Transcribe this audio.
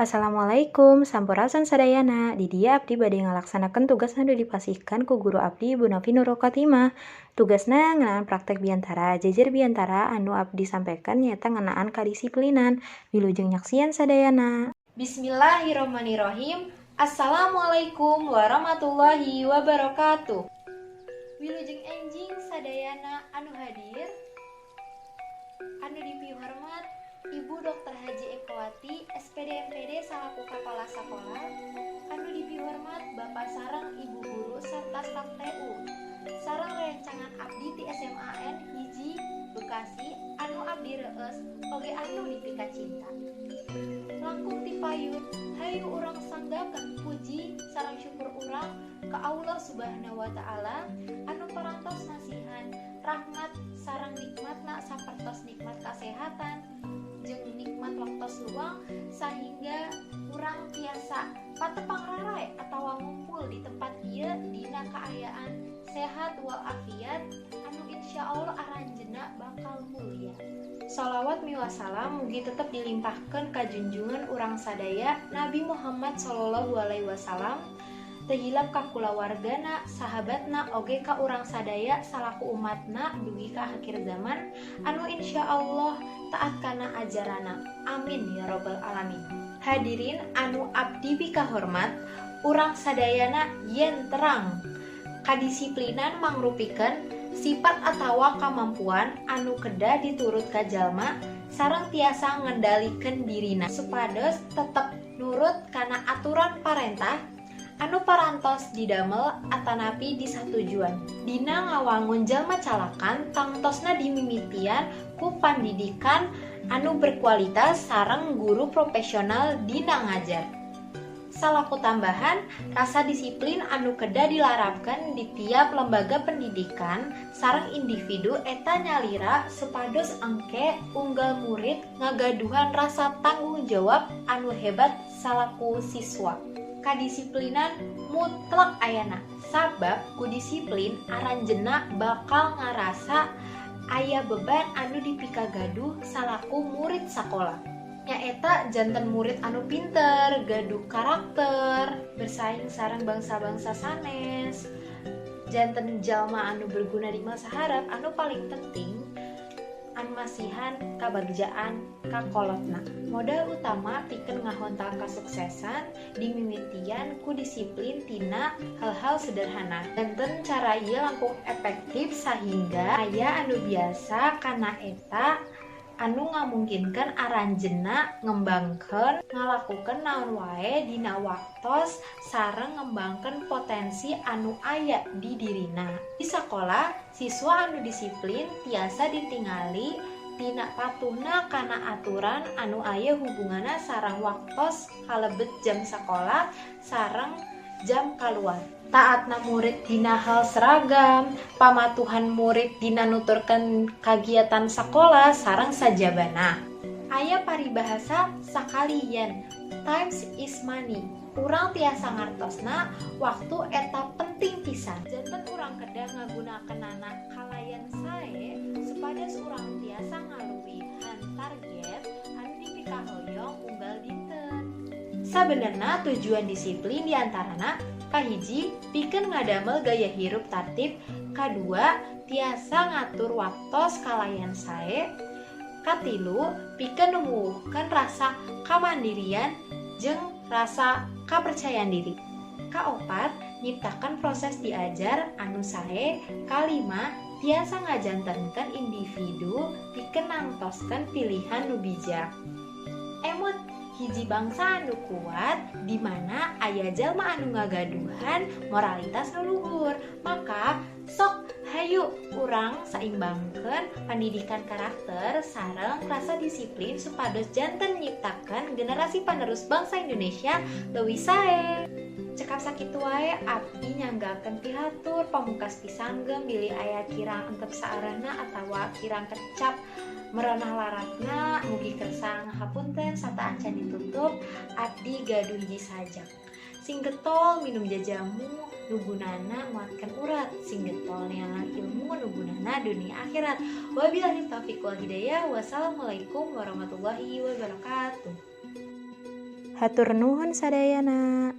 Assalamualaikum, sampurasun sadayana. Di dia abdi bade ngalaksanakeun tugas anu dipasihkan ku guru abdi Ibu Novi Nurul Khotimah. Tugasna ngeunaan praktek biantara. Jejer biantara anu abdi sampaikan nyaeta ngeunaan kadisiplinan. Wilujeng nyaksian sadayana. Bismillahirrahmanirrahim. Assalamualaikum warahmatullahi wabarakatuh. Wilujeng enjing sadayana anu hadir. Anu dipihormat Ibu Dr. Haji Ekowati, SPD MPD selaku Kepala Sekolah. Anu dipihormat Bapak sareng Ibu Guru serta staf TU. Sareng rencangan abdi ti SMAN hiji Bekasi anu abdi reueus oge anu dipika cinta. Langkung ti payun hayu urang sanggakeun puji sareng syukur urang ka Allah Subhanahu wa taala anu parantos nasihan rahmat sareng nikmatna sapertos nikmat kasehatan jeung nikmat waktos luang sehingga urang tiasa patepang rarai atawa ngumpul di tempat ieu dina kaayaan sehat walafiat anu insyaallah aranjeunna bakal mulia. Shalawat miwassalam mugi tetep dilimpahkeun ka junjungan urang sadaya Nabi Muhammad sallallahu alaihi wasallam, teu hilap ka kulawargana, sahabatna oge ka urang sadaya salaku umatna dugi ka akhir zaman anu insyaallah taat kana ajarana. Amin ya rabbal alamin. Hadirin anu abdi bika hormat, urang sadayana yen terang kadisiplinan mangrupikeun sifat atawa kamampuan anu kedah diturut ka jalma sareng tiasa ngendalikeun dirina supados tetep nurut kana aturan parentah anu parantos didamel atanapi disatujuan dina ngawangun jalma calakan tangtosna dimimitian ku pandidikan anu berkualitas sareng guru profesional dina ngajar. Salaku tambahan, rasa disiplin anu kedah dilarapkeun di tiap lembaga pendidikan sareng individu eta nyalira supados engke unggal murid ngagaduhan rasa tanggung jawab anu hebat salaku siswa. Kadisiplinan mutlak ayana, sabab ku disiplin aranjeunna bakal ngarasa aya beban anu dipika gaduh salaku murid sakola. Nyaeta janten murid anu pinter, gaduh karakter, bersaing sareng bangsa-bangsa sanes. Janten jalma anu berguna di masa harap anu paling penting anu masihan kabagjaan kakolotna. Modal utama pikeun ngahontal kasuksesan dimimitian ku disiplin tina hal-hal sederhana. Janten cara ieu langkung efektif sahingga aya anu biasa kana eta anu ngamungkinkeun aranjeunna ngembangkeun ngalakukeun naon wae dina waktos sareng ngembangkeun potensi anu aya di dirina. Di sakola, siswa anu disiplin tiasa ditingali tina patuhna kana aturan anu aya hubunganna sareng waktos kalebet jam sakola sareng jam kaluar. Taatna murid dina hal seragam, pamatuhan murid dina nuturkeun kagiatan sakola sareng sajabana. Aya paribahasa sakalian, times is money. Urang tiasa ngartosna waktu eta penting pisan. Janten urang kedah ngagunakeunana kalayan sae supados urang tiasa ngaluwihan target anu dipika hoyong unggal dinten. Sabenerna tujuan disiplin diantarana kahiji, pikeun ngadamel gaya hirup tartib. Kadua, tiasa ngatur waktos kalayan sae. Katilu, pikeun numbuhkeun rasa kamandirian jeung rasa kapercayaan diri. Kaopat, nyiptakeun proses diajar anu sae. Kalima, tiasa ngajantenkeun individu pikeun nangtoskeun pilihan nu bijak. Emut hiji bangsa anu kuat di mana aya jalma anu ngagaduhan moralitas nu luhur. Maka sok hayu urang saimbangkeun pendidikan karakter sareng rasa disiplin supados janten nyiptakeun generasi panerus bangsa Indonesia leuwih sae. Cekap sakitu wae abdi nyanggakeun pihatur pamungkas pisanggem bilih aya kirang entep saarahna atawa kirang kecap merenah laratna mugi kersa ngahapunten sarta acan ditutup abdi gaduh hiji sajak. Sing getol minum jajamu nugunana nguatkan urat, sing getol neangan ilmu nugunana dunia akhirat. Wabillahi taufiq wal hidayah. Wassalamualaikum warahmatullahi wabarakatuh. Hatur nuhun sadayana.